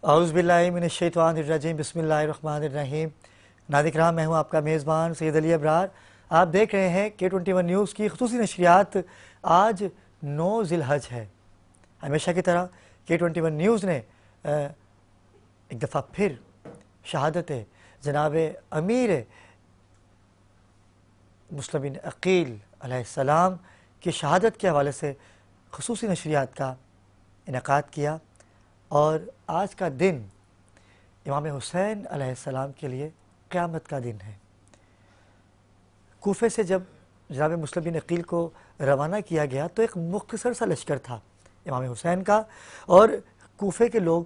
اعوذ باللہ من الشیطان الرجیم بسم اللہ الرحمن الرحیم۔ ناظرین کرام، میں ہوں آپ کا میزبان سید علی ابرار۔ آپ دیکھ رہے ہیں K21 نیوز کی خصوصی نشریات۔ آج 9 ذی الحج ہے۔ ہمیشہ کی طرح K21 نیوز نے ایک دفعہ پھر شہادت جناب امیر مسلم بن عقیل علیہ السلام کی شہادت کے حوالے سے خصوصی نشریات کا انعقاد کیا، اور آج کا دن امام حسین علیہ السلام کے لیے قیامت کا دن ہے۔ کوفے سے جب جناب مسلم بن عقیل کو روانہ کیا گیا تو ایک مختصر سا لشکر تھا امام حسین کا، اور کوفے کے لوگ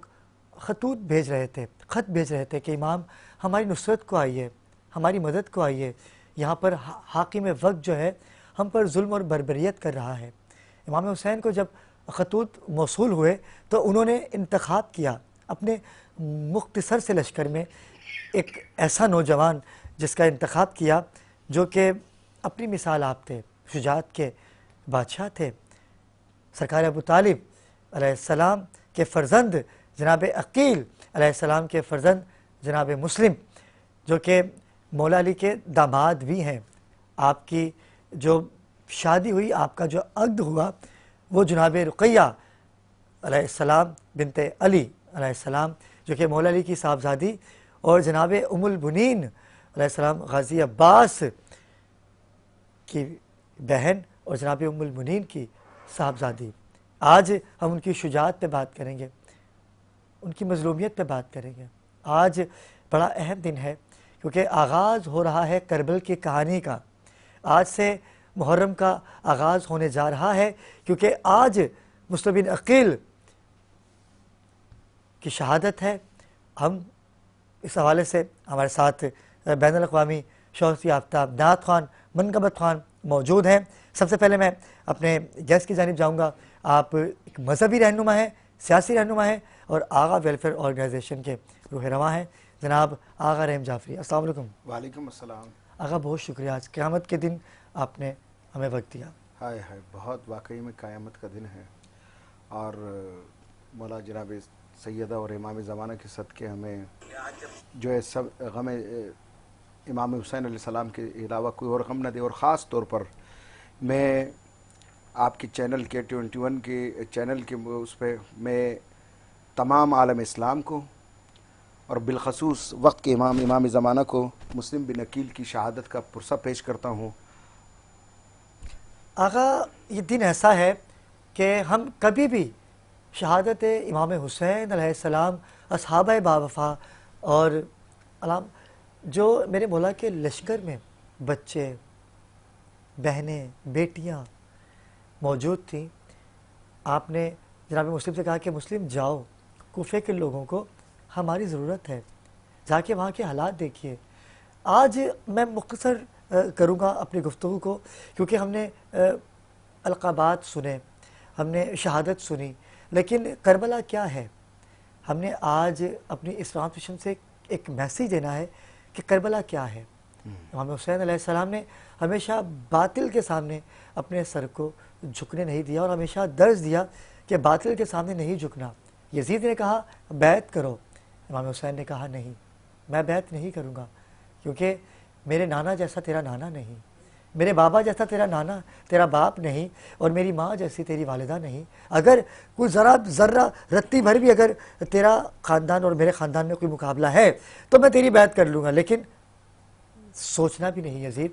خط بھیج رہے تھے کہ امام ہماری نصرت کو آئیے، ہماری مدد کو آئیے، یہاں پر حاکم وقت جو ہے ہم پر ظلم اور بربریت کر رہا ہے۔ امام حسین کو جب خطوط موصول ہوئے تو انہوں نے انتخاب کیا اپنے مختصر سے لشکر میں ایک ایسا نوجوان جس کا انتخاب کیا جو کہ اپنی مثال آپ تھے، شجاعت کے بادشاہ تھے، سرکار ابو طالب علیہ السلام کے فرزند جناب عقیل علیہ السلام کے فرزند جناب مسلم، جو کہ مولا علی کے داماد بھی ہیں۔ آپ کی جو شادی ہوئی، آپ کا جو عقد ہوا، وہ جناب رقیہ علیہ السلام بنت علی علیہ السلام، جو کہ مولا علی کی صاحبزادی، اور جناب ام البنین علیہ السلام غازی عباس کی بہن اور جناب ام البنین کی صاحبزادی۔ آج ہم ان کی شجاعت پہ بات کریں گے، ان کی مظلومیت پہ بات کریں گے۔ آج بڑا اہم دن ہے کیونکہ آغاز ہو رہا ہے کربل کی کہانی کا۔ آج سے محرم کا آغاز ہونے جا رہا ہے، کیونکہ آج مسلم بن عقیل کی شہادت ہے۔ ہم اس حوالے سے ہمارے ساتھ بین الاقوامی شہرت یافتہ نعت خوان منقبت خوان موجود ہیں۔ سب سے پہلے میں اپنے گیسٹ کی جانب جاؤں گا۔ آپ ایک مذہبی رہنما ہیں، سیاسی رہنما ہیں، اور آغا ویلفیئر آرگنائزیشن کے روح رواں ہیں، جناب آغا رحیم جعفری۔ السلام علیکم۔ وعلیکم السلام۔ آغا بہت شکریہ، آج قیامت کے دن آپ نے ہمیں وقت دیا۔ ہائے ہائے، بہت واقعی میں قیامت کا دن ہے، اور مولا جناب سیدہ اور امام زمانہ کے صدقے ہمیں جو ہے سب غم امام حسین علیہ السلام کے علاوہ کوئی اور غم نہ دے۔ اور خاص طور پر میں آپ کے چینل K21 کے چینل کے اس پہ میں تمام عالم اسلام کو اور بالخصوص وقت کے امام زمانہ کو مسلم بن عقیل کی شہادت کا پرسہ پیش کرتا ہوں۔ آغا، یہ دن ایسا ہے کہ ہم کبھی بھی شہادت امام حسین علیہ السلام، اصحابہ باوفا، اور جو میرے مولا کے لشکر میں بچے، بہنیں، بیٹیاں موجود تھیں، آپ نے جناب مسلم سے کہا کہ مسلم جاؤ، کوفے کے لوگوں کو ہماری ضرورت ہے، جا کے وہاں کے حالات دیکھیے۔ آج میں مختصر کروں گا اپنی گفتگو کو، کیونکہ ہم نے القابات سنے، ہم نے شہادت سنی، لیکن کربلا کیا ہے؟ ہم نے آج اپنی اس ٹرانسمیشن سے ایک میسیج دینا ہے کہ کربلا کیا ہے۔ امام حسین علیہ السلام نے ہمیشہ باطل کے سامنے اپنے سر کو جھکنے نہیں دیا، اور ہمیشہ درس دیا کہ باطل کے سامنے نہیں جھکنا۔ یزید نے کہا بیعت کرو، امام حسین نے کہا نہیں، میں بیعت نہیں کروں گا، کیونکہ میرے نانا جیسا تیرا نانا نہیں، میرے بابا جیسا تیرا باپ نہیں، اور میری ماں جیسی تیری والدہ نہیں۔ اگر کوئی ذرہ رتی بھر بھی اگر تیرا خاندان اور میرے خاندان میں کوئی مقابلہ ہے تو میں تیری بیعت کر لوں گا، لیکن سوچنا بھی نہیں یزید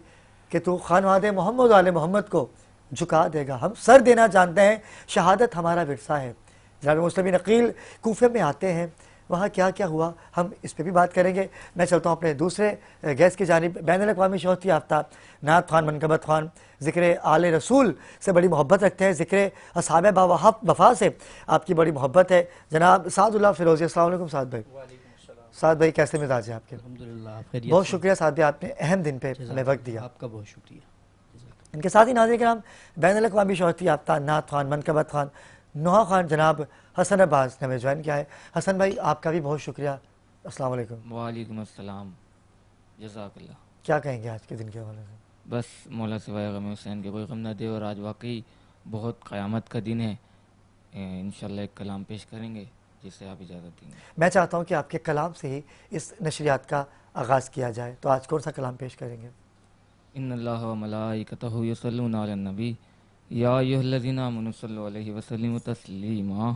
کہ تو خانواد محمد آل محمد کو جھکا دے گا۔ ہم سر دینا جانتے ہیں، شہادت ہمارا ورثہ ہے۔ جناب مسلم بن عقیل کوفے میں آتے ہیں، وہاں کیا کیا ہوا ہم اس پہ بھی بات کریں گے۔ میں چلتا ہوں اپنے دوسرے گیسٹ کی جانب، بین الاقوامی شہرت یافتہ نعت خوان منقبت خوان، ذکر آل رسول سے بڑی محبت رکھتے ہیں، ذکر اصحابہ باوفا سے آپ کی بڑی محبت ہے، جناب سعد اللہ فیروزی۔ السلام علیکم سعد بھائی۔ سعد بھائی کیسے مزاج ہیں آپ کے؟ الحمدللہ، بہت شکریہ سعد بھائی، آپ نے اہم دن پہ ہمیں وقت دیا۔ آپ کا بہت شکریہ۔ ان کے ساتھ ہی ناظرین کرام، بین الاقوامی شہرت یافتہ نعت خوان منقبت خوان نوحہ خوان جناب حسن عباس نے ہمیں جوائن کیا ہے۔ حسن بھائی آپ کا بھی بہت شکریہ۔ السلام علیکم۔ وعلیکم السلام، جزاک اللہ۔ کیا کہیں گے آج کے دن کے حوالے سے؟ بس مولا سوائے غم حسین کے کوئی غم نہ دے، اور آج واقعی بہت قیامت کا دن ہے۔ انشاءاللہ ایک کلام پیش کریں گے۔ جس سے آپ اجازت دیں گے. میں چاہتا ہوں کہ آپ کے کلام سے ہی اس نشریات کا آغاز کیا جائے. تو آج کون سا کلام پیش کریں گے؟ ان اللہ و ملائکتہ یصلون علی النبی یا ایھا الذین آمنوا صلوا علیہ وسلموا تسلیما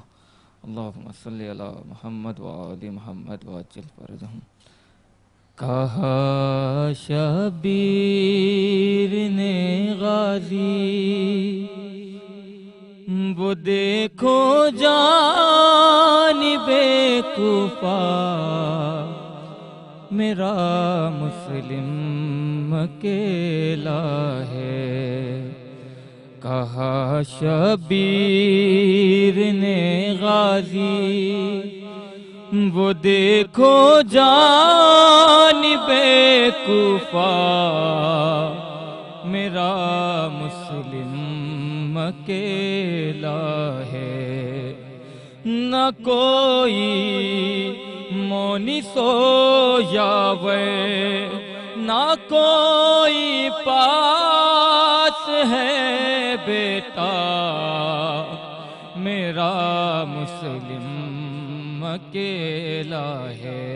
اللہم صلی علی محمد و آل محمد وعجل فرجہم. کہا شبیر نے غازی وہ دیکھو جانب کفار میرا مسلم اکیلا ہے. کہا شبیر نے غازی وہ دیکھو جانب کفار میرا مسلم اکیلا ہے. نہ کوئی مونس و یاور نہ کوئی پاس ہے بیٹا میرا مسلم اکیلا ہے.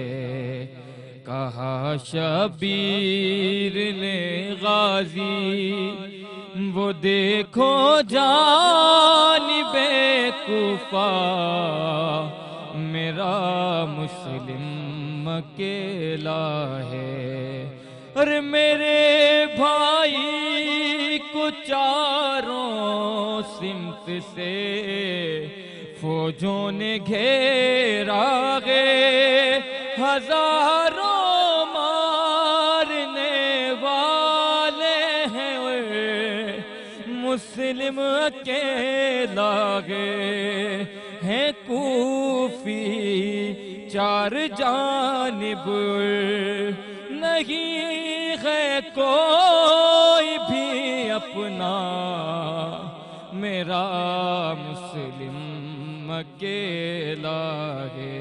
کہا شبیر نے غازی وہ دیکھو جانب کفار میرا مسلم اکیلا ہے. ارے میرے بھائی کو چاروں سمت سے فوجوں نے گھیرا گے ہزاروں مارنے والے ہیں مسلم اکیلا گے ہیں کوفی چار جانب نہیں ہے کوئی بھی اپنا میرا مسلم اکیلا ہے.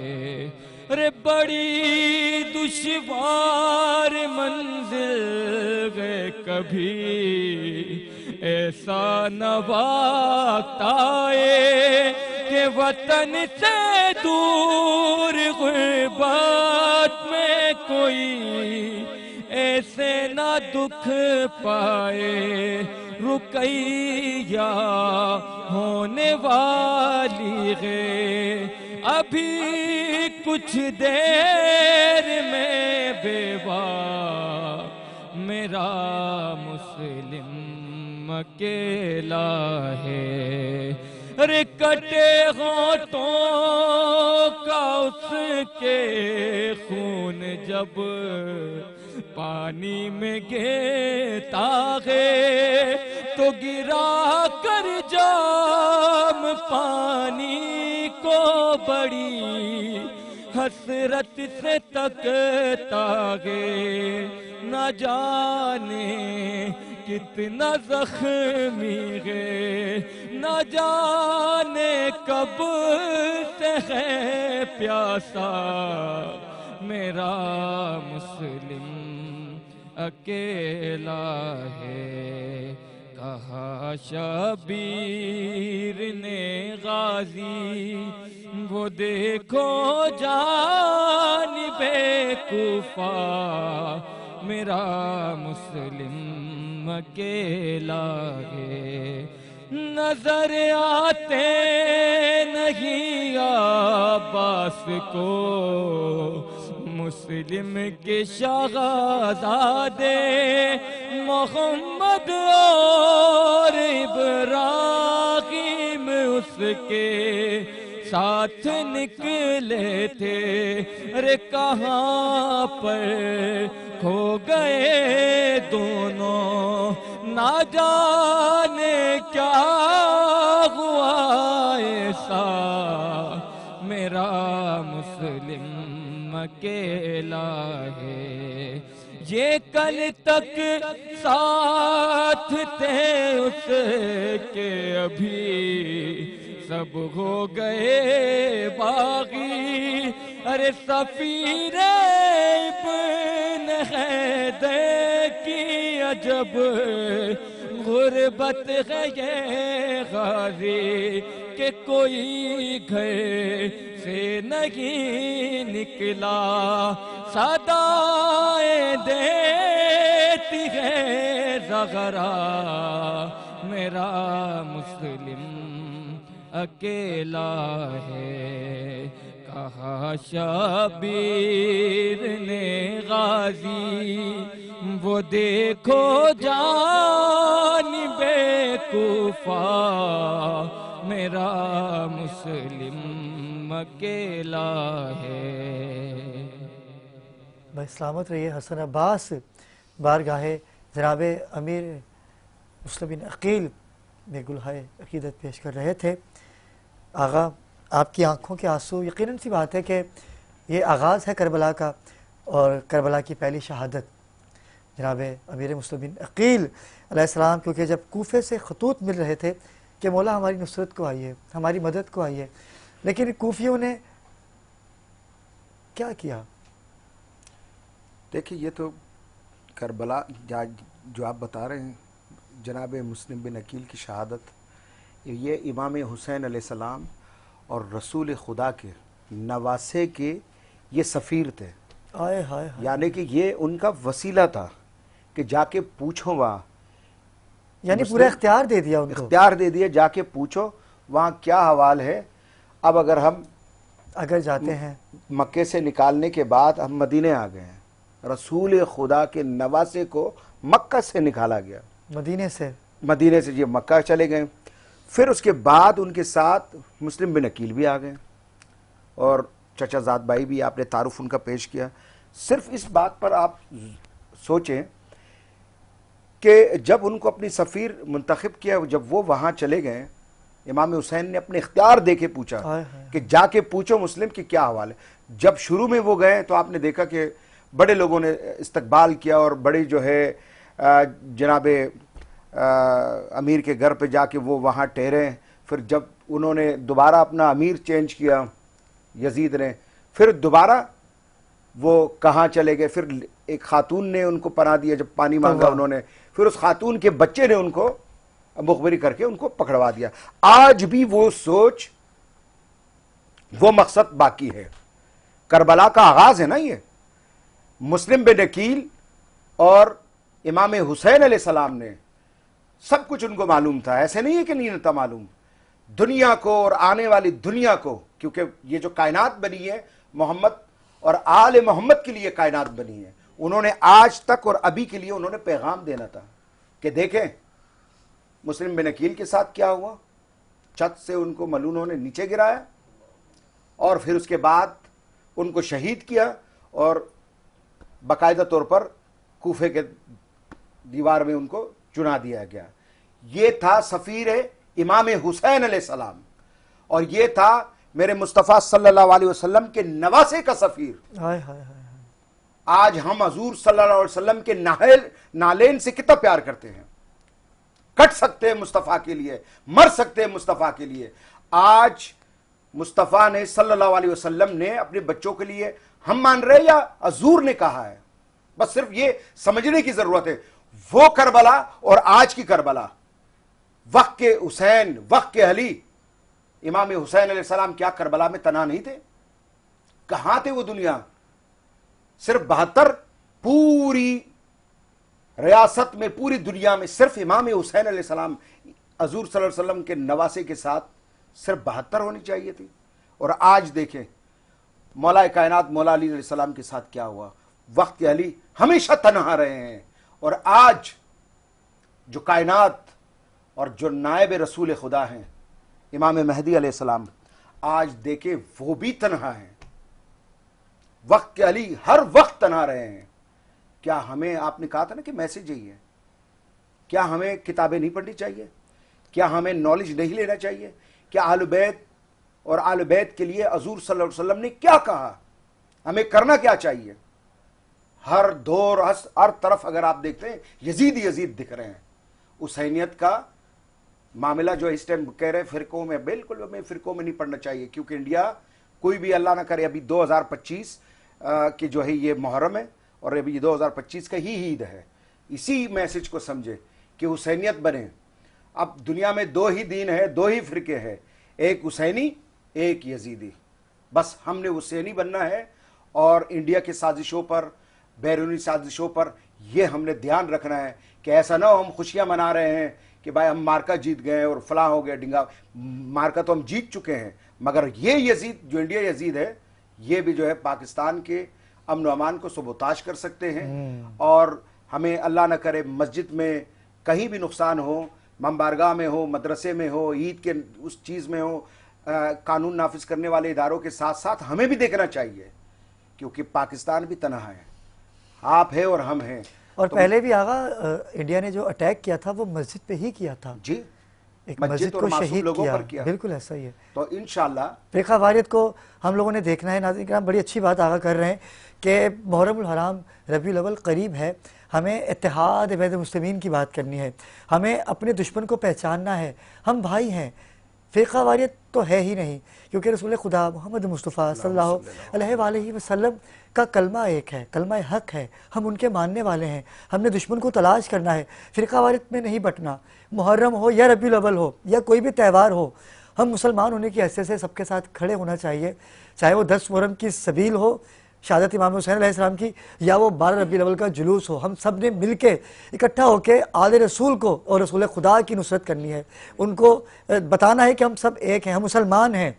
ارے بڑی دشوار منزل ہے کبھی ایسا نہ وقت آئے کہ وطن سے دور غربت میں کوئی ایسے نہ دکھ پائے. رقیہ ہونے والی ہے ابھی کچھ دیر میں بیوہ میرا مسلم اکیلا ہے. ارے کٹے ہونٹوں کا اس کے خون جب پانی میں گرتا ہے تو گرا کر جام پانی کو بڑی حسرت سے تکتا ہے. نہ جانے کتنا زخمی ہے نہ جانے کب سے ہے پیاسا میرا مسلم اکیلا ہے. کہا شبیر نے غازی وہ دیکھو جانب کفار میرا مسلم اکیلا ہے. نظر آتے نہیں عباس کو مسلم کے شہزادے محمد اور ابراہیم اس کے ساتھ نکلے تھے. ارے کہاں پر کھو گئے دونوں نہ جانے کیا ہوا ایسا میرا مسلم اکیلا ہے. یہ کل تک ساتھ تھے اس کے ابھی سب ہو گئے باغی. ارے سفیر ابن حیدر کی عجب غربت ہے یہ غازی کہ کوئی گھر سے نہیں نکلا صدائیں دیتی ہے زغرا میرا مسلم اکیلا ہے کہا شبیر نے غازی وہ دیکھو جانب کوفہ میرا مسلم اکیلا ہے۔ بھائی سلامت رہیے۔ حسن عباس بارگاہ جناب امیر مسلم بن عقیل میں گلہائے عقیدت پیش کر رہے تھے۔ آغا آپ کی آنکھوں کے آنسو، یقیناً سی بات ہے کہ یہ آغاز ہے کربلا کا، اور کربلا کی پہلی شہادت جناب امیر مسلم بن عقیل علیہ السلام، کیونکہ جب کوفے سے خطوط مل رہے تھے کہ مولا ہماری نصرت کو آئیے، ہماری مدد کو آئیے، لیکن کوفیوں نے کیا کیا؟ دیکھیں یہ تو کربلا جو آپ بتا رہے ہیں جناب مسلم بن عقیل کی شہادت، یہ امام حسین علیہ السلام اور رسول خدا کے نواسے کے یہ سفیر تھے، آئے ہائے ہائے، یعنی کہ یہ ان کا وسیلہ تھا کہ جا کے پوچھو وہاں، یعنی پورا اختیار دے دیا ان کو، اختیار دے دیا جا کے پوچھو وہاں کیا حوال ہے۔ اب اگر جاتے ہیں مکے سے نکالنے کے بعد ہم مدینے آ گئے ہیں، رسول خدا کے نواسے کو مکہ سے نکالا گیا، مدینے سے یہ مکہ چلے گئے، پھر اس کے بعد ان کے ساتھ مسلم بن عقیل بھی آ گئے، اور چچا زاد بھائی بھی آپ نے تعارف ان کا پیش کیا۔ صرف اس بات پر آپ سوچیں کہ جب ان کو اپنی سفیر منتخب کیا، جب وہ وہاں چلے گئے، امام حسین نے اپنے اختیار دے کے پوچھا کہ جا کے پوچھو مسلم کی کیا حوال ہے۔ جب شروع میں وہ گئے تو آپ نے دیکھا کہ بڑے لوگوں نے استقبال کیا، اور بڑے جو ہے جناب امیر کے گھر پہ جا کے وہ وہاں ٹھہرے۔ پھر جب انہوں نے دوبارہ اپنا امیر چینج کیا یزید نے، پھر دوبارہ وہ کہاں چلے گئے، پھر ایک خاتون نے ان کو پناہ دیا، جب پانی مانگا انہوں نے، پھر اس خاتون کے بچے نے ان کو مخبری کر کے ان کو پکڑوا دیا۔ آج بھی وہ سوچ، وہ مقصد باقی ہے۔ کربلا کا آغاز ہے نا یہ، مسلم بن عقیل اور امام حسین علیہ السلام نے سب کچھ ان کو معلوم تھا، ایسے نہیں ہے کہ نہیں تھا معلوم، دنیا کو اور آنے والی دنیا کو، کیونکہ یہ جو کائنات بنی ہے محمد اور آل محمد کے لیے کائنات بنی ہے، انہوں نے آج تک اور ابھی کے لیے انہوں نے پیغام دینا تھا کہ دیکھیں مسلم بن عقیل کے ساتھ کیا ہوا، چھت سے ان کو ملونوں نے نیچے گرایا، اور پھر اس کے بعد ان کو شہید کیا، اور باقاعدہ طور پر کوفے کے دیوار میں ان کو چنا دیا گیا۔ یہ تھا سفیر امام حسین علیہ السلام، اور یہ تھا میرے مصطفیٰ صلی اللہ علیہ وسلم کے نواسے کا سفیر۔ آج ہم حضور صلی اللہ علیہ وسلم کے نالین سے کتنا پیار کرتے ہیں، کٹ سکتے ہیں مصطفیٰ کے لیے، مر سکتے ہیں مصطفیٰ کے لیے۔ آج مصطفیٰ نے صلی اللہ علیہ وسلم نے اپنے بچوں کے لیے، ہم مان رہے یا حضور نے کہا ہے، بس صرف یہ سمجھنے کی ضرورت ہے۔ وہ کربلا اور آج کی کربلا، وقت کے حسین، وقت کے علی، امام حسین علیہ السلام کیا کربلا میں تنہا نہیں تھے؟ کہاں تھے وہ دنیا؟ صرف 72 پوری ریاست میں، پوری دنیا میں صرف امام حسین علیہ السلام حضور صلی اللہ علیہ وسلم کے نواسے کے ساتھ صرف 72 ہونی چاہیے تھی، اور آج دیکھیں مولا کائنات مولا علی علیہ السلام کے ساتھ کیا ہوا۔ وقت کے علی ہمیشہ تنہا رہے ہیں، اور آج جو کائنات اور جو نائب رسول خدا ہیں امام مہدی علیہ السلام، آج دیکھیں وہ بھی تنہا ہیں۔ وقت کے علی ہر وقت تنہا رہے ہیں۔ کیا ہمیں، آپ نے کہا تھا نا کہ میسج یہی ہے، کیا ہمیں کتابیں نہیں پڑھنی چاہیے؟ کیا ہمیں نالج نہیں لینا چاہیے؟ کیا اہل بیت اور اہل بیت کے لیے حضور صلی اللہ علیہ وسلم نے کیا کہا، ہمیں کرنا کیا چاہیے؟ ہر دور ہر طرف اگر آپ دیکھتے ہیں یزید دکھ رہے ہیں۔ حسینیت کا معاملہ جو اس ٹائم کہہ رہے ہیں فرقوں میں، بالکل ہمیں فرقوں میں نہیں پڑھنا چاہیے، کیونکہ انڈیا کوئی بھی اللہ نہ کرے ابھی 2025 کی جو ہے یہ محرم ہے، اور ابھی 2025 کا ہی عید ہے، اسی میسج کو سمجھے کہ حسینیت بنے۔ اب دنیا میں 2 ہی دین ہے، 2 ہی فرقے ہیں، ایک حسینی ایک یزیدی، بس ہم نے حسینی بننا ہے، اور انڈیا کی سازشوں پر، بیرونی سازشوں پر یہ ہم نے دھیان رکھنا ہے کہ ایسا نہ ہو ہم خوشیاں منا رہے ہیں کہ بھائی ہم مارکا جیت گئے اور فلاں ہو گیا ڈنگا، مارکا تو ہم جیت چکے ہیں، مگر یہ یزید جو انڈیا یزید ہے یہ بھی جو ہے پاکستان کے امن و امان کو سبوتاش کر سکتے ہیں، اور ہمیں اللہ نہ کرے مسجد میں کہیں بھی نقصان ہو، ممبارگاہ میں ہو، مدرسے میں ہو، عید کے اس چیز میں ہو، قانون نافذ کرنے والے اداروں کے ساتھ ساتھ ہمیں بھی دیکھنا چاہیے، کیونکہ پاکستان بھی تنہا ہے، آپ ہے اور ہم ہیں۔ اور پہلے بھی آغا انڈیا نے جو اٹیک کیا تھا وہ مسجد پہ ہی کیا تھا، جی، ایک مسجد مسجد اور کو معصوم شہید لوگوں پر کیا، بالکل ایسا ہی ہے۔ تو انشاءاللہ فرقہ واریت کو ہم لوگوں نے دیکھنا ہے۔ ناظرین کرام، بڑی اچھی بات آغا کر رہے ہیں کہ محرم الحرام ربیع الاول قریب ہے، ہمیں اتحاد بین المسلمین کی بات کرنی ہے، ہمیں اپنے دشمن کو پہچاننا ہے، ہم بھائی ہیں، فرقہ واریت تو ہے ہی نہیں، کیونکہ رسول خدا محمد مصطفیٰ صلی اللہ علیہ وآلہ وسلم کا کلمہ ایک ہے، کلمہ حق ہے، ہم ان کے ماننے والے ہیں، ہم نے دشمن کو تلاش کرنا ہے، فرقہ واریت میں نہیں بٹنا، محرم ہو یا ربیع الاول ہو یا کوئی بھی تہوار ہو، ہم مسلمان ہونے کی حیثیت سے سب کے ساتھ کھڑے ہونا چاہیے، چاہے وہ 10 محرم کی سبیل ہو شہادت امام حسین علیہ السلام کی، یا وہ 12 ربیع الاول کا جلوس ہو، ہم سب نے مل کے اکٹھا ہو کے آل رسول کو اور رسول خدا کی نصرت کرنی ہے، ان کو بتانا ہے کہ ہم سب ایک ہیں، ہم مسلمان ہیں،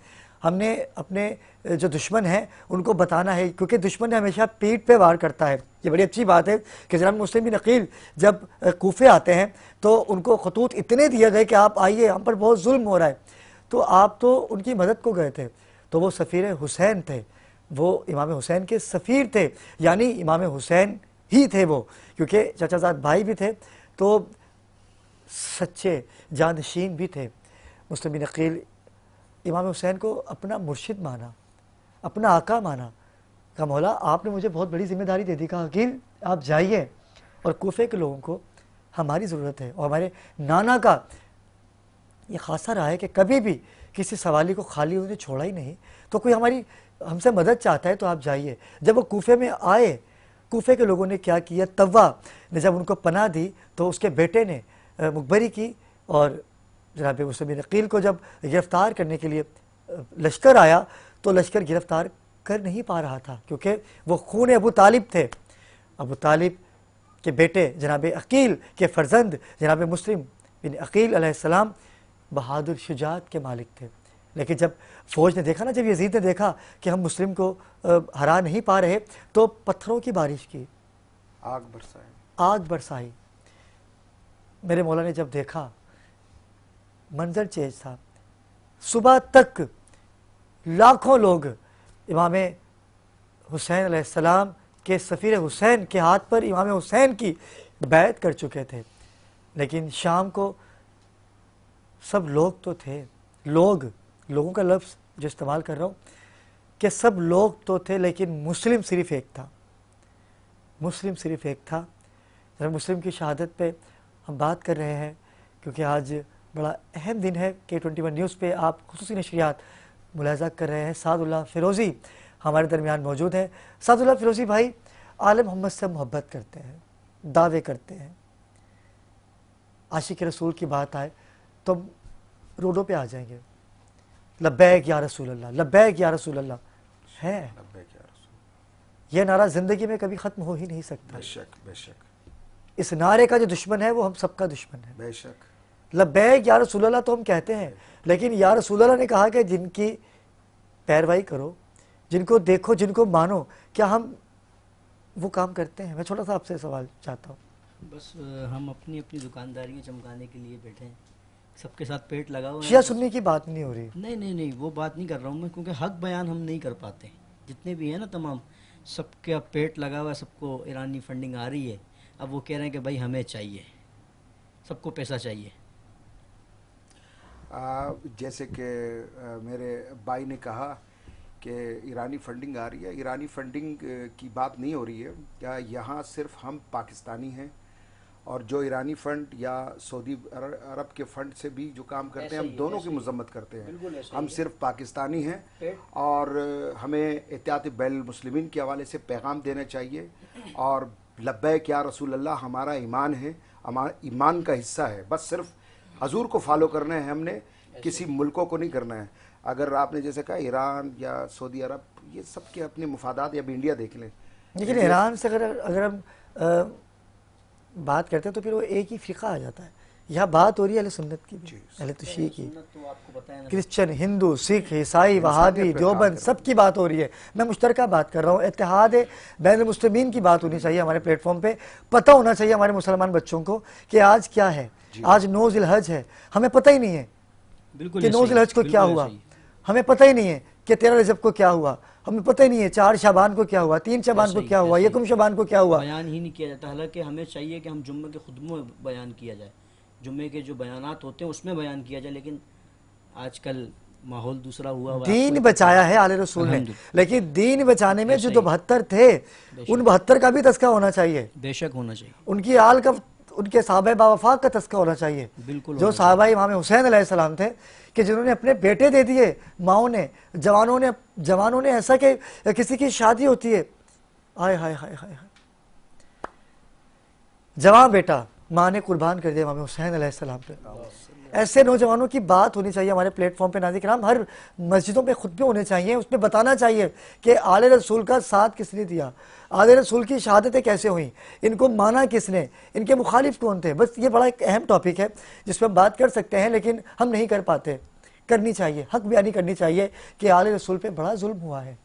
ہم نے اپنے جو دشمن ہیں ان کو بتانا ہے، کیونکہ دشمن ہمیشہ پیٹھ پہ وار کرتا ہے۔ یہ بڑی اچھی بات ہے کہ جناب مسلم بن عقیل جب کوفے آتے ہیں تو ان کو خطوط اتنے دیے گئے کہ آپ آئیے، ہم پر بہت ظلم ہو رہا ہے، تو آپ تو ان کی مدد کو گئے تھے، تو وہ سفیر حسین تھے، وہ امام حسین کے سفیر تھے، یعنی امام حسین ہی تھے وہ، کیونکہ چچا زاد بھائی بھی تھے، تو سچے جانشین بھی تھے۔ مسلم بن عقیل امام حسین کو اپنا مرشد مانا، اپنا آقا مانا، کہا مولا آپ نے مجھے بہت بڑی ذمہ داری دے دی، کہا عقیل آپ جائیے، اور کوفے کے لوگوں کو ہماری ضرورت ہے، اور ہمارے نانا کا یہ خاصا رہا ہے کہ کبھی بھی کسی سوالی کو خالی انہوں نے چھوڑا ہی نہیں، تو کوئی ہماری ہم سے مدد چاہتا ہے تو آپ جائیے۔ جب وہ کوفے میں آئے، کوفے کے لوگوں نے کیا کیا، طوا نے جب ان کو پناہ دی تو اس کے بیٹے نے مقبری کی، اور جناب مسلم بن عقیل کو جب گرفتار کرنے کے لیے لشکر آیا تو لشکر گرفتار کر نہیں پا رہا تھا، کیونکہ وہ خون ابو طالب تھے، ابو طالب کے بیٹے جناب عقیل کے فرزند جناب مسلم بن عقیل علیہ السلام بہادر شجاعت کے مالک تھے۔ لیکن جب فوج نے دیکھا نا، جب یزید نے دیکھا کہ ہم مسلم کو ہرا نہیں پا رہے، تو پتھروں کی بارش کی، آگ برسائی۔ میرے مولا نے جب دیکھا منظر چینج تھا، صبح تک لاکھوں لوگ امام حسین علیہ السلام کے سفیر حسین کے ہاتھ پر امام حسین کی بیعت کر چکے تھے، لیکن شام کو سب لوگ تو تھے، لوگوں کا لفظ جو استعمال کر رہا ہوں کہ سب لوگ تو تھے، لیکن مسلم صرف ایک تھا، مسلم صرف ایک تھا۔ مسلم کی شہادت پہ ہم بات کر رہے ہیں، کیونکہ آج بڑا اہم دن ہے۔ K21 نیوز پہ آپ خصوصی نشریات ملاحظہ کر رہے ہیں۔ سعد اللہ فیروزی ہمارے درمیان موجود ہیں۔ سعد اللہ فیروزی بھائی، آل محمد سے محبت کرتے ہیں، دعوے کرتے ہیں، عاشق رسول کی بات آئے تو روڈوں پہ آ جائیں گے، لبیک یا رسول اللہ، لبیک یا رسول اللہ ہے۔ یہ نعرہ زندگی میں کبھی ختم ہو ہی نہیں سکتا۔ بے شک بے شک، اس نعرے کا جو دشمن ہے وہ ہم سب کا دشمن ہے۔ بے شک، لبیک یا رسول اللہ تو ہم کہتے ہیں، لیکن یا رسول اللہ نے کہا کہ جن کی پیروی کرو، جن کو دیکھو، جن کو مانو، کیا ہم وہ کام کرتے ہیں؟ میں چھوٹا سا آپ سے سوال چاہتا ہوں۔ بس ہم اپنی دکانداریاں چمکانے کے لیے بیٹھے ہیں، سب کے ساتھ پیٹ لگا ہوا ہے۔ شیعہ سنی کی بات نہیں ہو رہی۔ نہیں وہ بات نہیں کر رہا ہوں میں، کیونکہ حق بیان ہم نہیں کر پاتے، جتنے بھی ہیں نا تمام، سب کا پیٹ لگا ہوا ہے، سب کو ایرانی فنڈنگ آ رہی ہے، اب وہ کہہ رہے ہیں کہ بھائی ہمیں چاہیے، سب کو پیسہ چاہیے۔ جیسے کہ میرے بھائی نے کہا کہ ایرانی فنڈنگ آ رہی ہے، ایرانی فنڈنگ کی بات نہیں ہو رہی ہے، یہاں صرف ہم پاکستانی ہیں، اور جو ایرانی فنڈ یا سعودی عرب کے فنڈ سے بھی جو کام کرتے ہیں، ہم دونوں کی مذمت کرتے ہیں۔ ہم صرف پاکستانی ہیں، اور ہمیں احتیاط بین المسلمین کے حوالے سے پیغام دینا چاہیے، اور لبیک یا رسول اللہ ہمارا ایمان ہے، ہمارا ایمان کا حصہ ہے، بس صرف حضور کو فالو کرنا ہے ہم نے، کسی ملکوں کو نہیں کرنا ہے. اگر آپ نے جیسے کہا ایران یا سعودی عرب، یہ سب کے اپنے مفادات، یا انڈیا دیکھ لیں. لیکن ایران سے اگر ہم بات کرتے ہیں تو پھر وہ ایک ہی فرقہ آ جاتا ہے. یہاں بات ہو رہی ہے اہل سنت کی بھی، اہل تشیع کی، تو آپ کو پتہ ہے نا کرسچن، ہندو، سکھ، عیسائی، وہابی، دیوبند، سب کی بات ہو رہی ہے. میں مشترکہ بات کر رہا ہوں. اتحاد بین المسلمین کی بات ہونی چاہیے ہمارے پلیٹ فارم پہ. پتہ ہونا چاہیے ہمارے مسلمان بچوں کو کہ آج کیا ہے. آج 9 ذی الحج ہے، ہمیں پتہ ہی نہیں ہے بالکل کہ 9 ذی الحج کو کیا ہوا. ہمیں پتہ ہی نہیں ہے کہ 13 رجب کو کیا ہوا. ہمیں پتہ ہی نہیں ہے 4 شعبان کو کیا ہوا، 3 شعبان کو کیا ہوا، یکم شعبان کو کیا ہوا. بیان ہی نہیں کیا جاتا. حالانکہ ہمیں چاہیے کہ ہم جمعے کے خطبوں میں بیان کیا جائے، جمعے کے جو بیانات ہوتے ہیں اس میں بیان کیا جائے. لیکن آج کل ماحول دوسرا ہوا ہوا ہے. دین بچایا ہے آل رسول نے، لیکن دین بچانے میں جو 72 تھے ان 72 کا بھی تذکرہ ہونا چاہیے. بے شک ہونا چاہیے. ان کی آل کا، ان کے صحابہ باوفاق کا تذکرہ ہونا چاہیے. بالکل جو صحابہ امام حسین علیہ السلام تھے کہ جنہوں نے اپنے بیٹے دے دیے ماؤں نے، جوانوں نے ایسا کہ کسی کی شادی ہوتی ہے، ہائے ہائے ہائے ہائے، جوان بیٹا ماں نے قربان کر دیا امام حسین علیہ السلام پہ. ایسے نوجوانوں کی بات ہونی چاہیے ہمارے پلیٹ فارم پہ. ناظرین کرام، ہر مسجدوں پہ خطبے ہونے چاہیے، اس پہ بتانا چاہیے کہ آل رسول کا ساتھ کس نے دیا، آل رسول کی شہادتیں کیسے ہوئیں، ان کو مانا کس نے، ان کے مخالف کون تھے. بس یہ بڑا ایک اہم ٹاپک ہے جس پہ ہم بات کر سکتے ہیں لیکن ہم نہیں کر پاتے. کرنی چاہیے، حق بیانی کرنی چاہیے کہ آل رسول پہ بڑا ظلم ہوا ہے.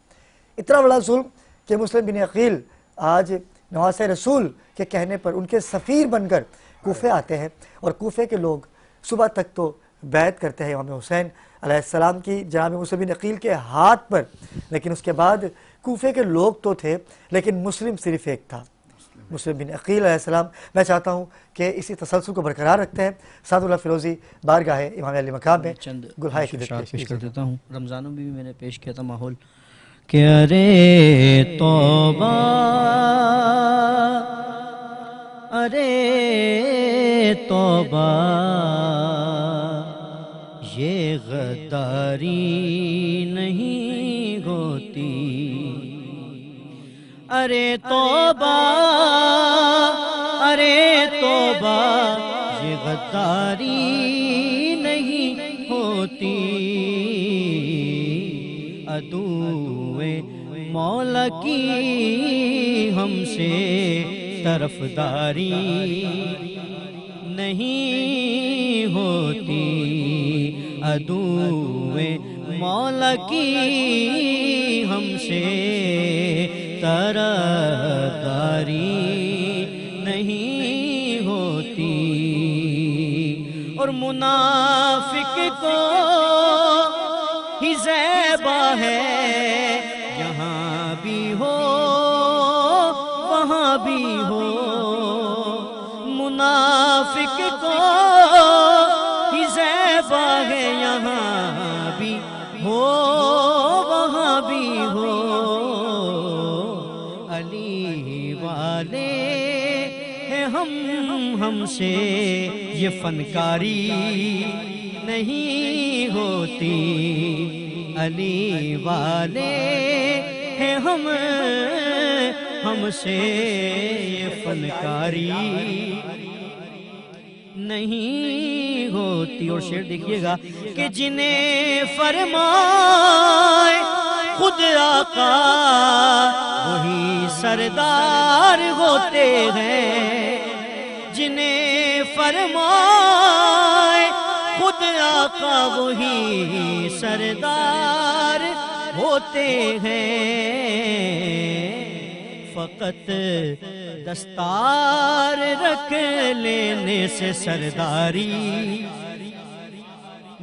اتنا بڑا ظلم کہ مسلم بن عقیل آج نواسہ رسول کے کہنے پر ان کے سفیر بن کر کوفے آتے ہیں، اور کوفے کے لوگ صبح تک تو بیعت کرتے ہیں امام حسین علیہ السلام کی جناب مسلم بن عقیل کے ہاتھ پر. لیکن اس کے بعد کوفے کے لوگ تو تھے لیکن مسلم صرف ایک تھا، مسلم بن عقیل علیہ السلام. میں چاہتا ہوں کہ اسی تسلسل کو برقرار رکھتے ہیں. سعد اللہ فیروزی بارگاہ امام علی مقام میں چند گلہائے کی پیش کر دیتا ہوں. رمضانوں میں بھی میں نے پیش کیا تھا ماحول کہ ارے توبہ، ارے توبہ، یہ غداری نہیں ہوتی. ارے توبہ، ارے توبہ، یہ غداری نہیں ہوتی. عدوِ مولا کی ہم سے طرفداری نہیں ہوتی. عدوِ مولا کی ہم سے طرفداری نہیں ہوتی. اور منافق کو ہی زیبا ہے، یہاں بھی ہو وہاں بھی ہو. منافق کو ہی زیبا ہے، یہاں بھی ہو وہاں بھی ہو. علی والے ہیں ہم سے یہ فنکاری نہیں ہوتی. علی والے ہیں ہم سے یہ فنکاری نہیں ہوتی. اور شعر دیکھیے گا کہ جنہیں فرمائے خود آقا وہی سردار ہوتے ہیں. جنہیں فرمائے خود آقا وہی سردار ہوتے ہیں. فقط دستار رکھ لینے سے سرداری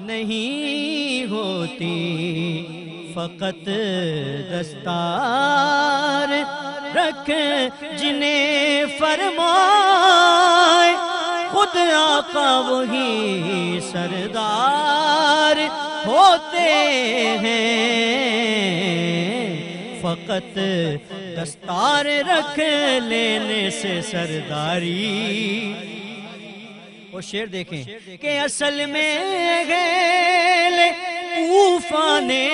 نہیں ہوتی. فقط دستار رکھ جنہیں فرمائے خود آقا وہی سردار ہوتے ہیں. فقط دستار رکھ لینے سے سرداری. وہ شعر دیکھیں کہ اصل میں گیل کوفہ نے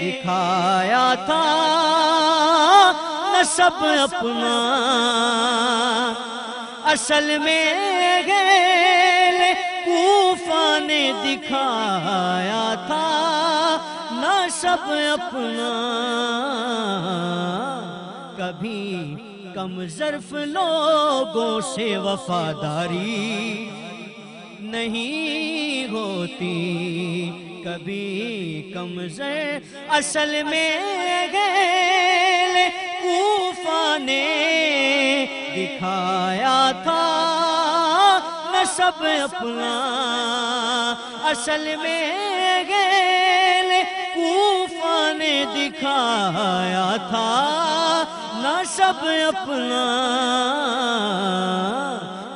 دکھایا تھا نسب اپنا. اصل میں گیل کوفہ نے دکھایا تھا نسب اپنا، کبھی کم ظرف لوگوں سے وفاداری نہیں ہوتی، کبھی کم ظرف اصل میں گیل کوفہ نے دکھایا تھا نسب اپنا، اصل میں گیل کوفہ نے دکھایا تھا نسب اپنا،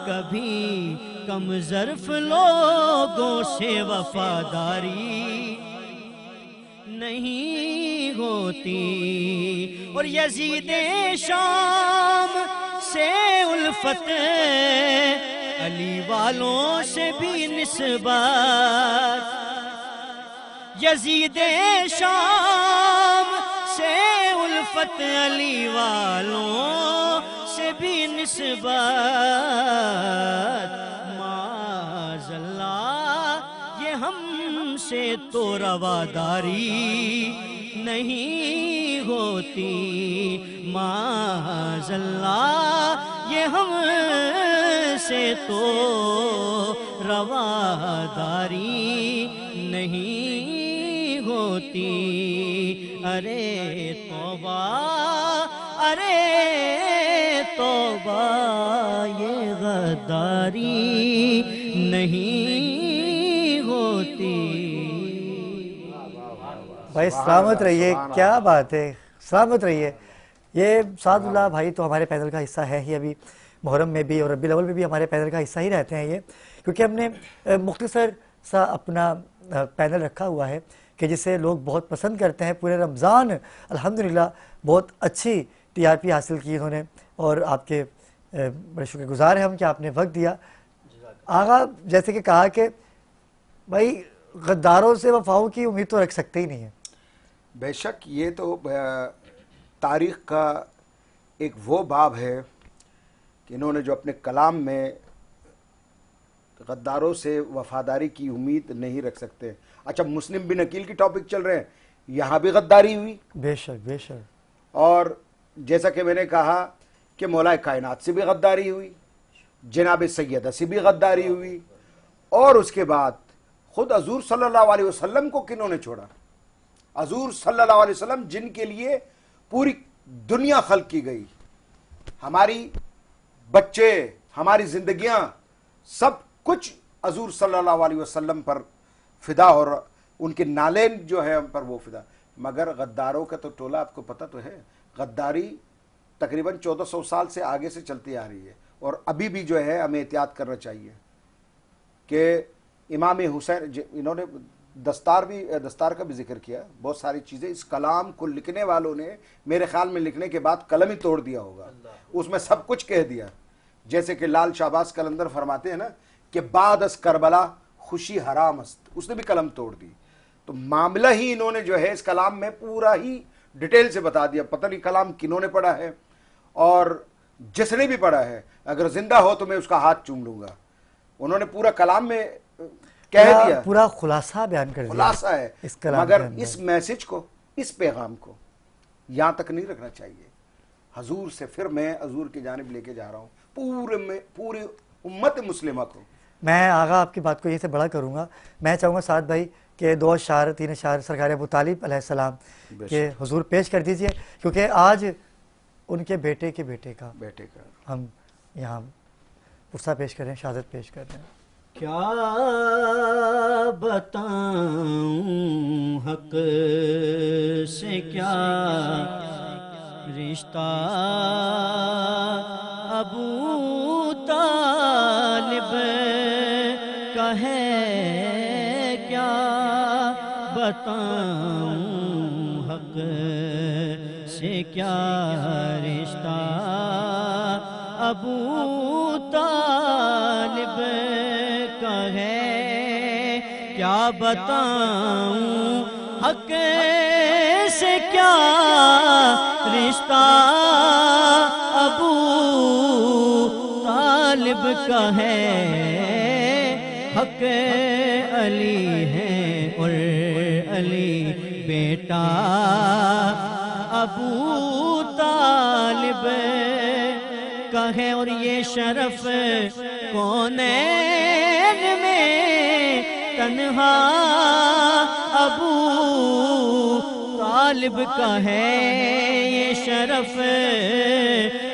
کبھی کم ظرف لوگوں سے وفاداری نہیں ہوتی، اور یزید شام سے الفت علی والوں سے بھی نسبت، یزید شام سے الفت علی والوں سے بھی نسبت، معاذ اللہ یہ ہم سے تو رواداری نہیں ہوتی، معاذ اللہ یہ ہم سے تو رواداری نہیں ہوتی، ارے توبہ ارے توبہ یہ غداری نہیں ہوتی۔ بھائی سلامت رہیے، کیا بات ہے، سلامت رہیے۔ یہ سعد اللہ بھائی تو ہمارے پینل کا حصہ ہے ہی، ابھی محرم میں بھی اور ربیع الاول میں بھی ہمارے پینل کا حصہ ہی رہتے ہیں یہ، کیونکہ ہم نے مختصر سا اپنا پینل رکھا ہوا ہے کہ جسے لوگ بہت پسند کرتے ہیں۔ پورے رمضان الحمدللہ بہت اچھی ٹی آر پی حاصل کی انہوں نے، اور آپ کے بڑے شکر گزار ہیں ہم کہ آپ نے وقت دیا۔ آغا جیسے کہ کہا کہ بھائی غداروں سے وفاؤں کی امید تو رکھ سکتے ہی نہیں ہیں۔ بے شک یہ تو تاریخ کا ایک وہ باب ہے کہ انہوں نے جو اپنے کلام میں غداروں سے وفاداری کی امید نہیں رکھ سکتے۔ اچھا مسلم بن عقیل کی ٹاپک چل رہے ہیں، یہاں بھی غداری ہوئی، بے شک بے شک، اور جیسا کہ میں نے کہا کہ مولا کائنات سے بھی غداری ہوئی، جناب سیدہ سے بھی غداری ہوئی، اور اس کے بعد خود حضور صلی اللہ علیہ وسلم کو کنہوں نے چھوڑا؟ حضور صلی اللہ علیہ وسلم جن کے لیے پوری دنیا خلق کی گئی، ہماری بچے، ہماری زندگیاں، سب کچھ حضور صلی اللہ علیہ وسلم پر فدا، اور ان کے نالین جو ہے ہم پر وہ فدا، مگر غداروں کا تو ٹولہ آپ کو پتہ تو ہے۔ غداری تقریباً 1400 سال سے آگے سے چلتی آ رہی ہے، اور ابھی بھی جو ہے ہمیں احتیاط کرنا چاہیے کہ امام حسین انہوں نے دستار کا بھی ذکر کیا، بہت ساری چیزیں اس کلام کو لکھنے والوں نے میرے خیال میں لکھنے کے بعد قلم ہی توڑ دیا ہوگا، اس میں سب کچھ کہہ دیا، جیسے کہ لال شہباز قلندر فرماتے ہیں نا کہ بعد از کربلا خوشی حرام است، اس نے بھی قلم توڑ دی۔ تو معاملہ ہی انہوں نے جو ہے اس کلام میں پورا ہی ڈیٹیل سے بتا دیا۔ پتہ نہیں کلام کنہوں نے پڑھا ہے، اور جس نے بھی پڑھا ہے اگر زندہ ہو تو میں اس کا ہاتھ چوم لوں گا۔ انہوں نے پورا کلام میں کہہ دیا، پورا خلاصہ بیان کر دیا، خلاصہ ہے، اس کلام مگر کے اندر۔ اس میسج کو، اس پیغام کو یہاں تک نہیں رکھنا چاہیے۔ حضور سے پھر میں حضور کی جانب لے کے جا رہا ہوں پوری امت مسلمہ کو۔ میں آغا آپ کی بات کو یہیں سے بڑا کروں گا، میں چاہوں گا سعد بھائی کہ 2 اشعار 3 اشعار سرکار ابو طالب علیہ السلام کے حضور پیش کر دیجئے، کیونکہ آج ان کے بیٹے کے بیٹے کا ہم یہاں پرسہ پیش کر رہے ہیں، شہادت پیش کر رہے ہیں۔ کیا بتاؤں حق سے کیا رشتہ ابو طالب کا ہے، کیا بتاؤں حق سے کیا رشتہ ابو طالب کا ہے، کیا بتاؤں حق سے کیا رشتہ ابو طالب کا ہے، حق علی ہیں اور علی بیٹا ابو طالب کا ہے، اور یہ شرف کونین میں تنہا ابو طالب کا ہے، یہ شرف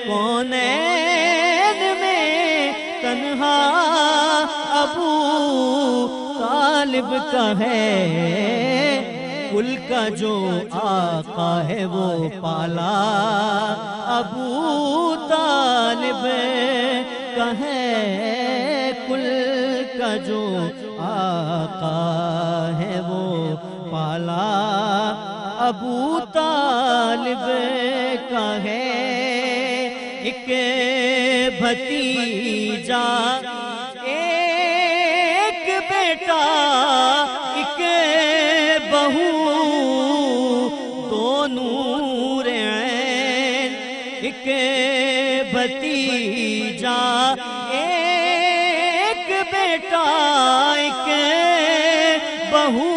کونین میں تنہا ابو طالب کا ہے، کل کا جو آقا ہے وہ پالا ابو طالب کا ہے، کل کا جو آقا ہے وہ پالا ابو طالب کا ہے، ایک بھتیجا ایک بیٹا ایک بہو دو نور عین، ایک بھتیجا ایک بیٹا ایک بہو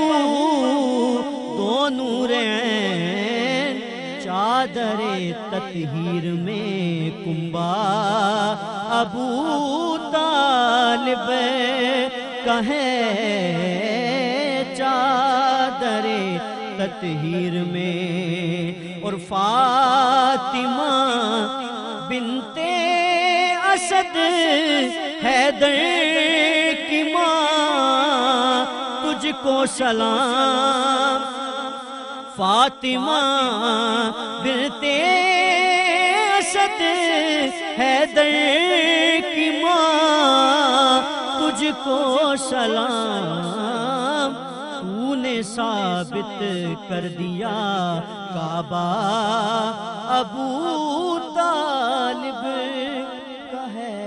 دو نور عین، چادر تطہیر میں کنبا ابو طالب کا ہے، چادر تطہیر میں، اور فاطمہ بنت اسد حیدر کی ماں تجھ کو سلام، فاطمہ بنت اسد حیدر کی ماں تجھ کو سلام، تو نے ثابت کر دیا کعبہ ابو طالب کا ہے۔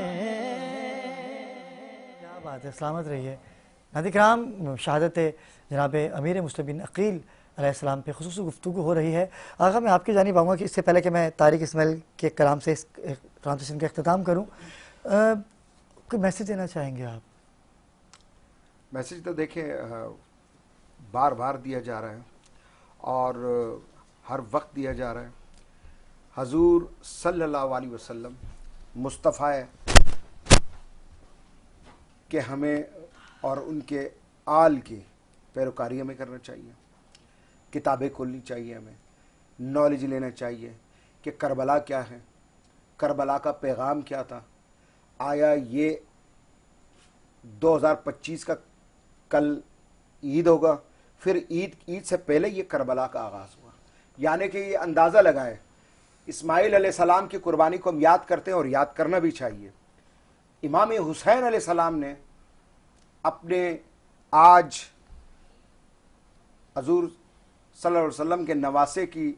کیا بات ہے، سلامت رہیے۔ ناظرین کرام، شہادت جناب امیر مسلمین عقیل علیہ السلام پہ خصوصی گفتگو ہو رہی ہے۔ آقا میں آپ کی جانب آؤں گا کہ اس سے پہلے کہ میں طارق اسماعیل کے کلام سے اس ٹرانسلیشن کا اختتام کروں، کوئی میسیج دینا چاہیں گے آپ؟ میسیج تو دیکھیں بار بار دیا جا رہا ہے اور ہر وقت دیا جا رہا ہے۔ حضور صلی اللہ علیہ وسلم مصطفیٰ ہے کہ ہمیں اور ان کے آل کی پیروکاری ہمیں کرنا چاہیے، کتابیں کھولنی چاہیے، ہمیں نالج لینا چاہیے کہ کربلا کیا ہے، کربلا کا پیغام کیا تھا، آیا یہ 2025 کا کل عید ہوگا، پھر عید سے پہلے یہ کربلا کا آغاز ہوا، یعنی کہ یہ اندازہ لگائے اسماعیل علیہ السلام کی قربانی کو ہم یاد کرتے ہیں اور یاد کرنا بھی چاہیے۔ امام حسین علیہ السلام نے اپنے آج حضور صلی اللہ علیہ وسلم کے نواسے کی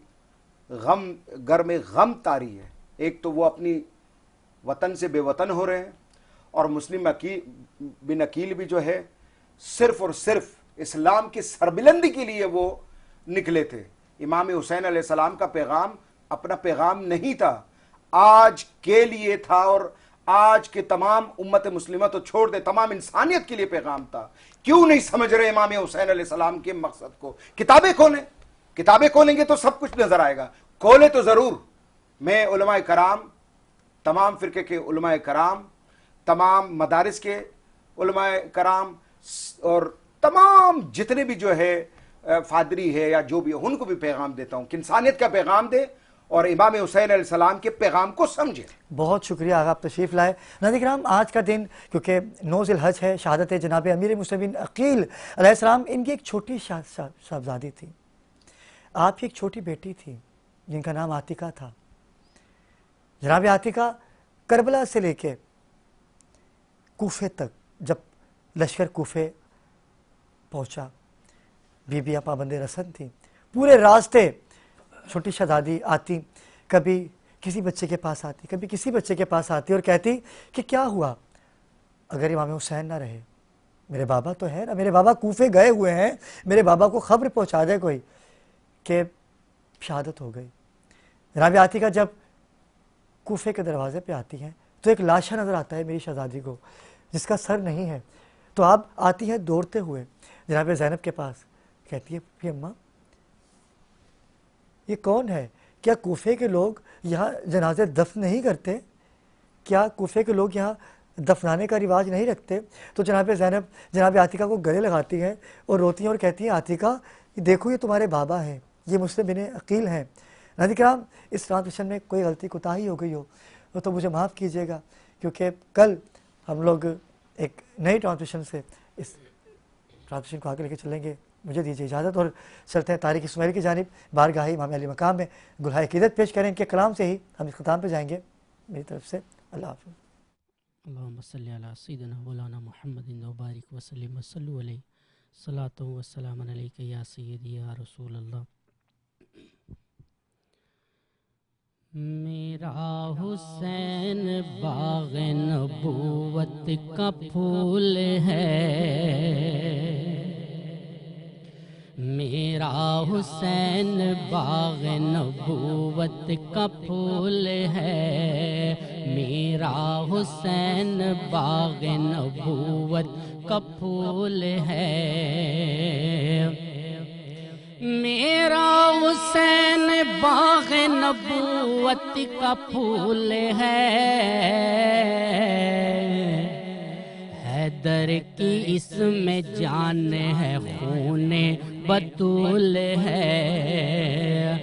غم گھر میں غم طاری ہے، ایک تو وہ اپنی وطن سے بے وطن ہو رہے ہیں، اور مسلم بن عقیل بھی جو ہے صرف اور صرف اسلام کی سربلندی کے لیے وہ نکلے تھے۔ امام حسین علیہ السلام کا پیغام اپنا پیغام نہیں تھا، آج کے لیے تھا، اور آج کے تمام امت مسلمہ تو چھوڑ دے تمام انسانیت کے لیے پیغام تھا۔ کیوں نہیں سمجھ رہے امام حسین علیہ السلام کے مقصد کو؟ کتابیں کھولیں، کتابیں کھولیں گے تو سب کچھ نظر آئے گا، کھولے تو ضرور۔ میں علماء کرام، تمام فرقے کے علماء کرام، تمام مدارس کے علماء کرام اور تمام جتنے بھی جو ہے فادری ہے یا جو بھی ان کو بھی پیغام دیتا ہوں کہ انسانیت کا پیغام دے اور امام حسین علیہ السلام کے پیغام کو سمجھے۔ بہت شکریہ آقا، آپ تشریف لائے۔ ناظرین کرام، آج کا دن کیونکہ 9 ذی الحج ہے، شہادت جناب امیر مسلمین عقیل علیہ السلام، ان کی ایک چھوٹی صاحبزادی تھی، آپ کی ایک چھوٹی بیٹی تھی جن کا نام عاتقہ تھا۔ جناب عاتقہ کربلا سے لے کے کوفے تک، جب لشکر کوفے پہنچا، بیبیاں پابند رسن تھیں، پورے راستے چھوٹی شہزادی آتی، کبھی کسی بچے کے پاس آتی، کبھی کسی بچے کے پاس آتی اور کہتی کہ کیا ہوا اگر امام حسین نہ رہے، میرے بابا تو ہے نا، میرے بابا کوفے گئے ہوئے ہیں، میرے بابا کو خبر پہنچا دے کوئی کہ شہادت ہو گئی۔ جناب عاتقہ جب کوفے کے دروازے پہ آتی ہیں تو ایک لاشا نظر آتا ہے میری شہزادی کو جس کا سر نہیں ہے، تو آپ آتی ہیں دوڑتے ہوئے جناب زینب کے پاس، کہتی ہے پھر اماں یہ کون ہے؟ کیا کوفے کے لوگ یہاں جنازے دفن نہیں کرتے؟ کیا کوفے کے لوگ یہاں دفنانے کا رواج نہیں رکھتے؟ تو جناب زینب جناب عاتقہ کو گلے لگاتی ہیں اور روتی ہیں اور کہتی ہیں عاتقہ دیکھو یہ تمہارے بابا ہیں، یہ مسلم بن عقیل ہیں۔ ناظرین کرام، اس ٹرانسمیشن میں کوئی غلطی کوتاہی ہو گئی ہو تو مجھے معاف کیجیے گا، کیونکہ کل ہم لوگ ایک نئی ٹرانسمیشن سے اس ٹرانسمیشن کو آگے لے کے چلیں گے۔ مجھے دیجیے اجازت اور چلتے ہیں طارق اسماعیل کی جانب۔ بارگاہ امام علی مقام میں گلہائے عقیدت پیش کریں، ان کے کلام سے ہی ہم اس ختام پہ جائیں گے۔ میری طرف سے اللہ حافظ۔ اللہم صلی علی سیدنا مولانا محمد و بارک وسلم وصلو علیہ صلاۃ و سلام علیک یا سیدی یا رسول اللہ۔ میرا حسین باغ نبوت کا پھول ہے، میرا حسین باغ نبوت کا پھول ہے، میرا حسین باغ نبوت کا پھول ہے، میرا حسین باغ نبوت کا پھول ہے، حیدر کی اس میں جان ہے خون بطول ہے،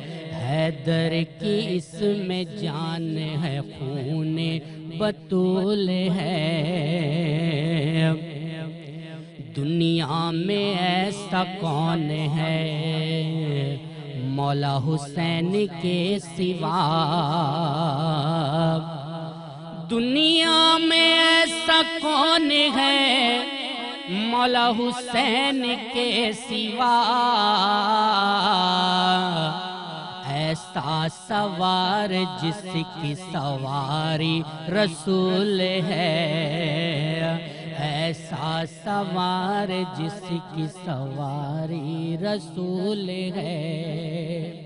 حیدر کی اس میں جان ہے خون بطول ہے، دنیا میں ایسا کون ہے مولا حسین کے سوا، دنیا میں ایسا کون ہے مولا حسین کے سوا، ایسا سوار جس کی سواری رسول ہے، ایسا سوار جس کی سواری رسول ہے۔